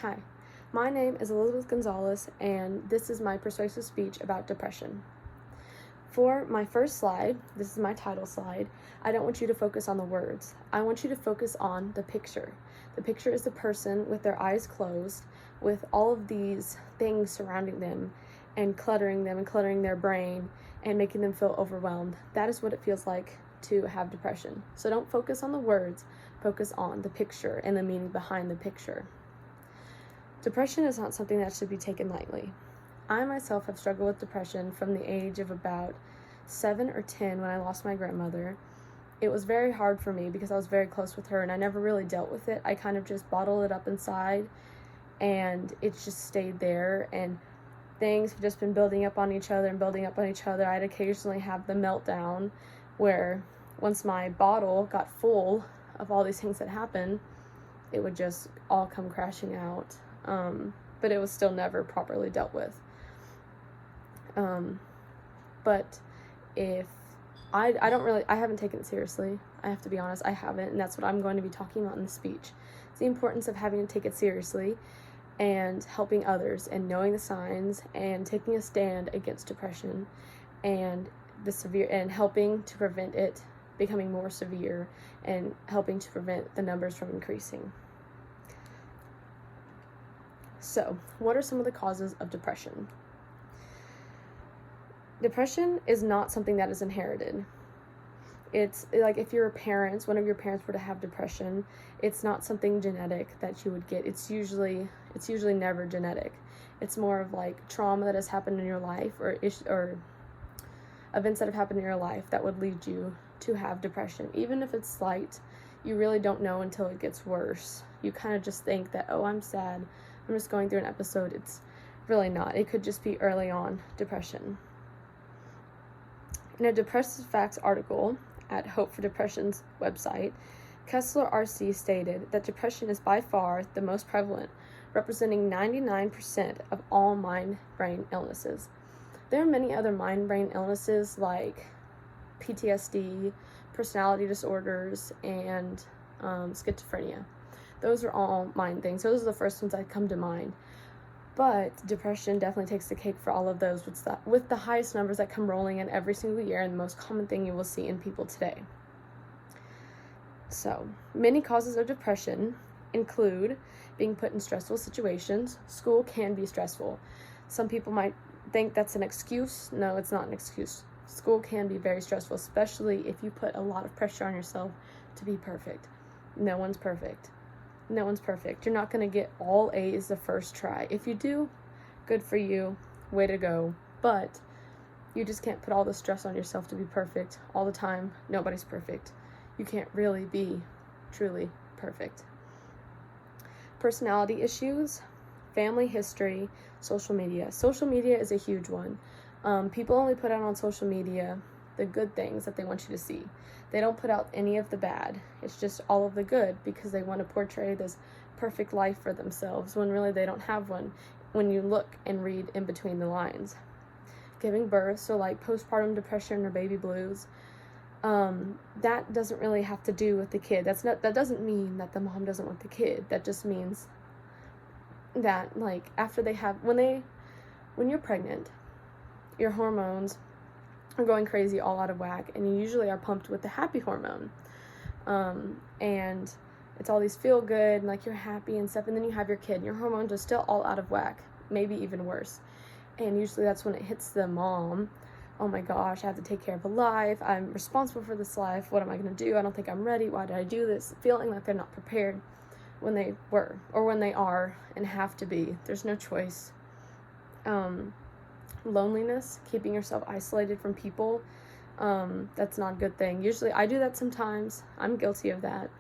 Hi, my name is Elizabeth Gonzalez, and this is my persuasive speech about depression. For my first slide, this is my title slide, I don't want you to focus on the words. I want you to focus on the picture. The picture is the person with their eyes closed, with all of these things surrounding them and cluttering their brain and making them feel overwhelmed. That is what it feels like to have depression. So don't focus on the words, focus on the picture and the meaning behind the picture. Depression is not something that should be taken lightly. I myself have struggled with depression from the age of about 7 or 10 when I lost my grandmother. It was very hard for me because I was very close with her and I never really dealt with it. I kind of just bottled it up inside and it just stayed there, and things have just been building up on each other. I'd occasionally have the meltdown where once my bottle got full of all these things that happened, it would just all come crashing out. But it was still never properly dealt with. But if I haven't taken it seriously. I have to be honest, I haven't, and that's what I'm going to be talking about in the speech. It's the importance of having to take it seriously and helping others and knowing the signs and taking a stand against depression and helping to prevent it becoming more severe and helping to prevent the numbers from increasing. So, what are some of the causes of depression? Depression is not something that is inherited. It's like if one of your parents were to have depression, it's not something genetic that you would get. It's usually never genetic. It's more of like trauma that has happened in your life or events that have happened in your life that would lead you to have depression. Even if it's slight, you really don't know until it gets worse. You kind of just think that, oh, I'm sad, I'm just going through an episode. It's really not. It could just be early on depression. In a Depressive Facts article at Hope for Depression's website, Kessler RC stated that depression is by far the most prevalent, representing 99% of all mind-brain illnesses. There are many other mind-brain illnesses like PTSD, personality disorders, and schizophrenia. Those are all mind things. Those are the first ones that come to mind. But depression definitely takes the cake for all of those, with the highest numbers that come rolling in every single year and the most common thing you will see in people today. So, many causes of depression include being put in stressful situations. School can be stressful. Some people might think that's an excuse. No, it's not an excuse. School can be very stressful, especially if you put a lot of pressure on yourself to be perfect. No one's perfect. No one's perfect. You're not going to get all A's the first try. If you do, good for you. Way to go. But you just can't put all the stress on yourself to be perfect all the time. Nobody's perfect. You can't really be truly perfect. Personality issues, family history, social media. Social media is a huge one. People only put out on social media the good things that they want you to see. They don't put out any of the bad. It's just all of the good because they want to portray this perfect life for themselves when really they don't have one when you look and read in between the lines. Giving birth, so like postpartum depression or baby blues, that doesn't really have to do with the kid. That doesn't mean that the mom doesn't want the kid. That just means that like after when you're pregnant, your hormones are going crazy, all out of whack, and you usually are pumped with the happy hormone, and it's all these feel good and like you're happy and stuff, and then you have your kid and your hormones are still all out of whack, maybe even worse, and usually that's when it hits the mom. Oh my gosh, I have to take care of a life, I'm responsible for this life, what am I going to do, I don't think I'm ready, why did I do this, feeling like they're not prepared when they were, or when they are and have to be. There's no choice. Loneliness, keeping yourself isolated from people, that's not a good thing. Usually I do that sometimes. I'm guilty of that.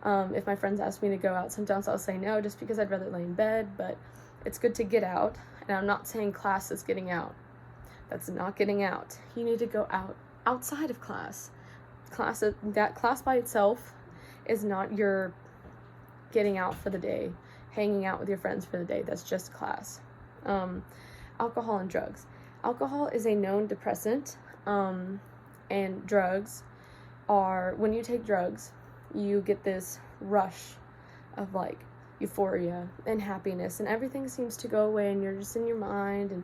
If my friends ask me to go out, sometimes I'll say no just because I'd rather lay in bed, but it's good to get out. And I'm not saying class is getting out. That's not getting out. You need to go out outside of class. That class by itself is not your getting out for the day, hanging out with your friends for the day. That's just class. Alcohol and drugs. Alcohol is a known depressant, and drugs are, when you take drugs, you get this rush of like euphoria and happiness, and everything seems to go away, and you're just in your mind, and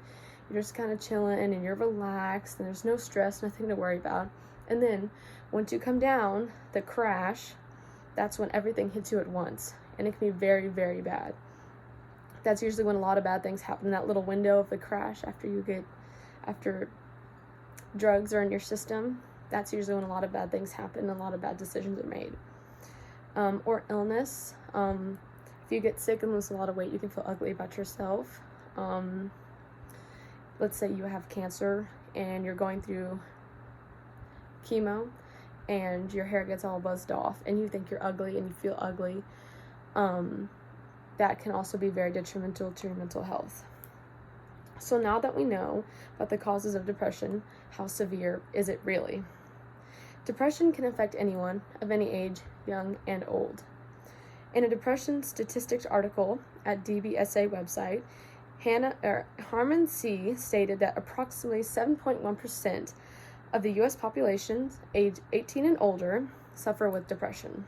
you're just kind of chilling, and you're relaxed, and there's no stress, nothing to worry about. And then once you come down, the crash, that's when everything hits you at once, and it can be very, very bad. That's usually when a lot of bad things happen, that little window of the crash after drugs are in your system. That's usually when a lot of bad things happen and a lot of bad decisions are made. Or illness. If you get sick and lose a lot of weight, you can feel ugly about yourself. Let's say you have cancer and you're going through chemo and your hair gets all buzzed off and you think you're ugly and you feel ugly. That can also be very detrimental to your mental health. So now that we know about the causes of depression, how severe is it really? Depression can affect anyone of any age, young and old. In a depression statistics article at DBSA website, Harmon C. stated that approximately 7.1% of the U.S. population age 18 and older suffer with depression,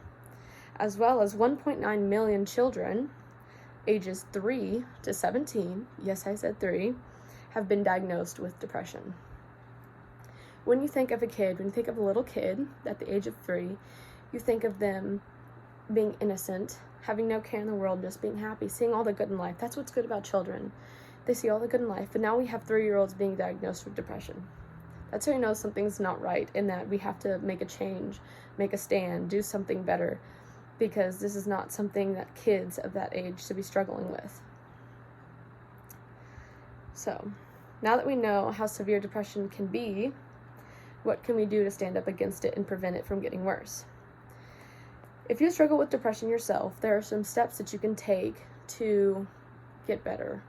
as well as 1.9 million children ages 3 to 17, yes, I said 3, have been diagnosed with depression. When you think of a little kid at the age of 3, you think of them being innocent, having no care in the world, just being happy, seeing all the good in life. That's what's good about children. They see all the good in life. But now we have 3-year-olds being diagnosed with depression. That's how you know something's not right, and that we have to make a change, make a stand, do something better, because this is not something that kids of that age should be struggling with. So, now that we know how severe depression can be, what can we do to stand up against it and prevent it from getting worse? If you struggle with depression yourself, there are some steps that you can take to get better.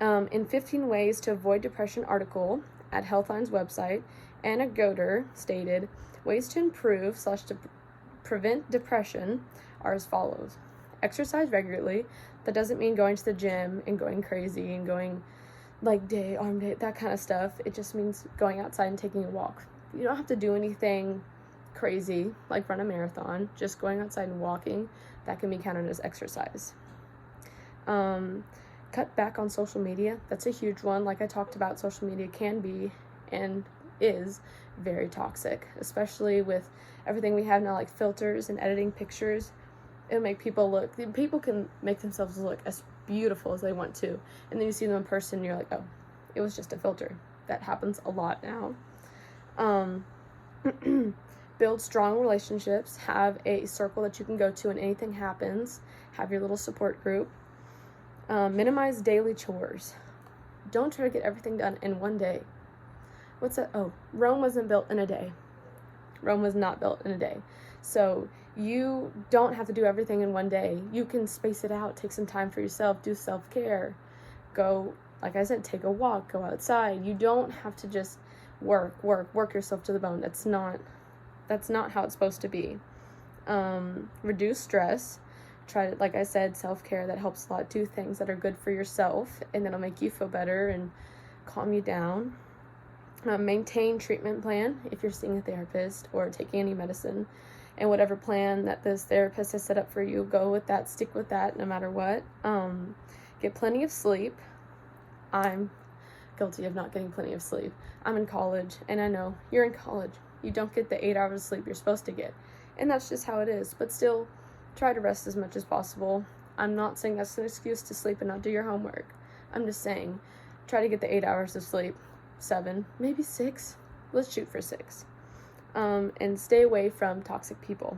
In 15 Ways to Avoid Depression article at Healthline's website, Anna Goder stated, ways to improve / prevent depression are as follows. Exercise regularly. That doesn't mean going to the gym and going crazy and going like arm day, that kind of stuff. It just means going outside and taking a walk. You don't have to do anything crazy like run a marathon. Just going outside and walking, that can be counted as exercise. Cut back on social media. That's a huge one. Like I talked about, social media can be and is very toxic, especially with everything we have now, like filters and editing pictures. It'll make people can make themselves look as beautiful as they want to, and then you see them in person and you're like, oh, it was just a filter. That happens a lot now. Build strong relationships. Have a circle that you can go to when anything happens. Have your little support group. Minimize daily chores. Don't try to get everything done in one day. What's that? Oh, Rome wasn't built in a day. Rome was not built in a day. So you don't have to do everything in one day. You can space it out, take some time for yourself, do self-care. Go, like I said, take a walk, go outside. You don't have to just work yourself to the bone. That's not how it's supposed to be. Reduce stress. Try to, like I said, self-care, that helps a lot. Do things that are good for yourself and that'll make you feel better and calm you down. Maintain treatment plan if you're seeing a therapist or taking any medicine, and whatever plan that this therapist has set up for you, go with that, stick with that no matter what. Get plenty of sleep. I'm guilty of not getting plenty of sleep. I'm in college, and I know you're in college. You don't get the 8 hours of sleep you're supposed to get, and that's just how it is. But still, try to rest as much as possible. I'm not saying that's an excuse to sleep and not do your homework. I'm just saying, try to get the 8 hours of sleep. 7, maybe 6. Let's shoot for 6. And stay away from toxic people.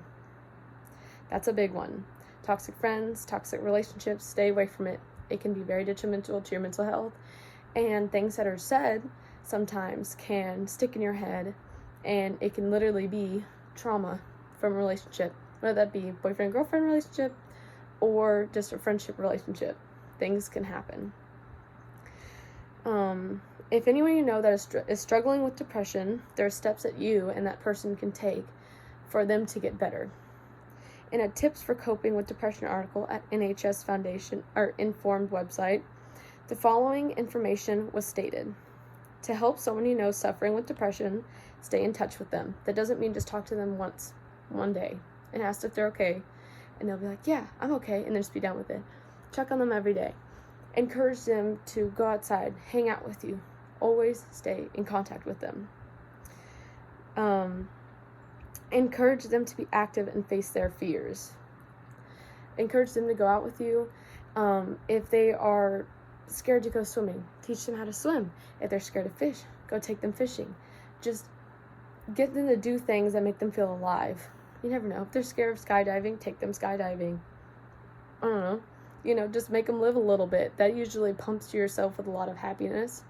That's a big one. Toxic friends, toxic relationships, stay away from it. It can be very detrimental to your mental health. And things that are said sometimes can stick in your head, and it can literally be trauma from a relationship, whether that be boyfriend-girlfriend relationship or just a friendship relationship. Things can happen. If anyone you know that is struggling with depression, there are steps that you and that person can take for them to get better. In a Tips for Coping with Depression article at NHS Foundation or Informed website, the following information was stated. To help someone you know suffering with depression, stay in touch with them. That doesn't mean just talk to them once, one day, and ask if they're okay. and they'll be like, yeah, I'm okay, and then just be done with it. Check on them every day. Encourage them to go outside, hang out with you. Always stay in contact with them. Encourage them to be active and face their fears. Encourage them to go out with you. If they are scared to go swimming, teach them how to swim. If they're scared of fish, go take them fishing. Just get them to do things that make them feel alive. You never know. If they're scared of skydiving, take them skydiving. I don't know. Just make them live a little bit. That usually pumps yourself with a lot of happiness.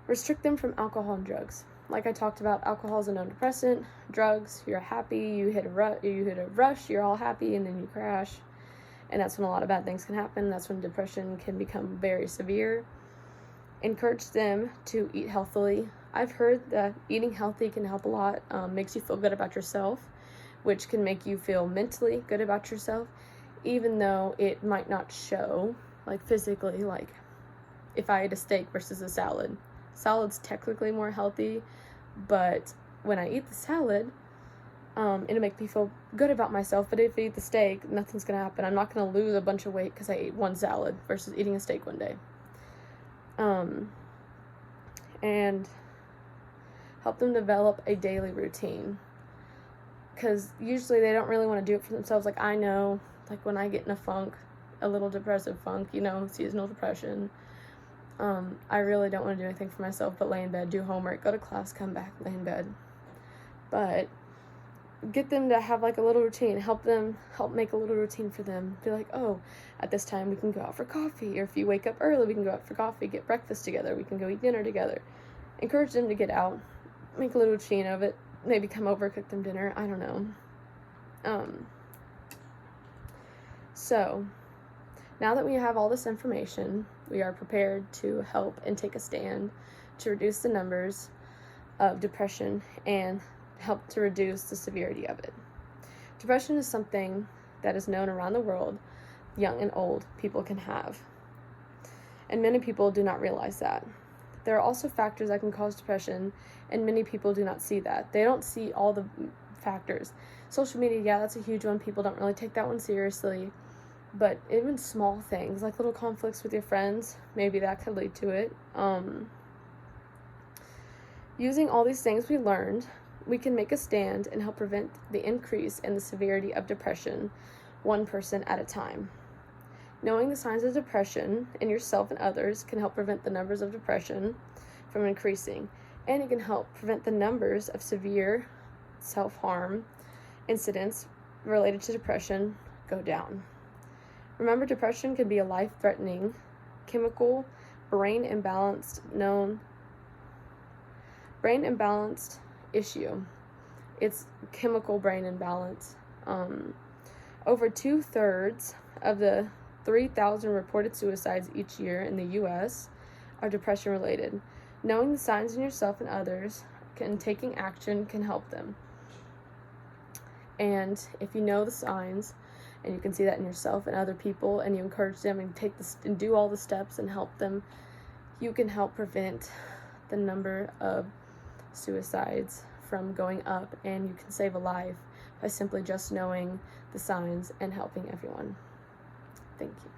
Restrict them from alcohol and drugs. Like I talked about, alcohol is a known depressant. Drugs, you're happy, you hit a rush, you're all happy, and then you crash. And that's when a lot of bad things can happen. That's when depression can become very severe. Encourage them to eat healthily. I've heard that eating healthy can help a lot. Makes you feel good about yourself, which can make you feel mentally good about yourself, even though it might not show, like physically, like if I ate a steak versus a salad. Salad's technically more healthy, but when I eat the salad, it'll make me feel good about myself. But if I eat the steak, nothing's going to happen. I'm not going to lose a bunch of weight because I ate one salad versus eating a steak one day. And help them develop a daily routine. Because usually they don't really want to do it for themselves. Like I know, like when I get in a funk, a little depressive funk, seasonal depression, I really don't want to do anything for myself but lay in bed, do homework, go to class, come back, lay in bed. But get them to have like a little routine. Help make a little routine for them. Be like, oh, at this time we can go out for coffee. Or if you wake up early, we can go out for coffee, get breakfast together. We can go eat dinner together. Encourage them to get out. Make a little routine of it. Maybe come over, cook them dinner. I don't know. So, now that we have all this information, we are prepared to help and take a stand to reduce the numbers of depression and help to reduce the severity of it. Depression is something that is known around the world, young and old people can have. And many people do not realize that. There are also factors that can cause depression, and many people do not see that. They don't see all the factors. Social media, yeah, that's a huge one. People don't really take that one seriously. But even small things, like little conflicts with your friends, maybe that could lead to it. Using all these things we learned, we can make a stand and help prevent the increase in the severity of depression, one person at a time. Knowing the signs of depression in yourself and others can help prevent the numbers of depression from increasing, and it can help prevent the numbers of severe self-harm incidents related to depression go down. Remember, depression can be a life-threatening chemical brain imbalanced issue. It's chemical brain imbalance. Over 2/3 of the 3,000 reported suicides each year in the U.S. are depression related. Knowing the signs in yourself and others and taking action can help them. And if you know the signs, and you can see that in yourself and other people, and you encourage them and do all the steps and help them, you can help prevent the number of suicides from going up, and you can save a life by simply just knowing the signs and helping everyone. Thank you.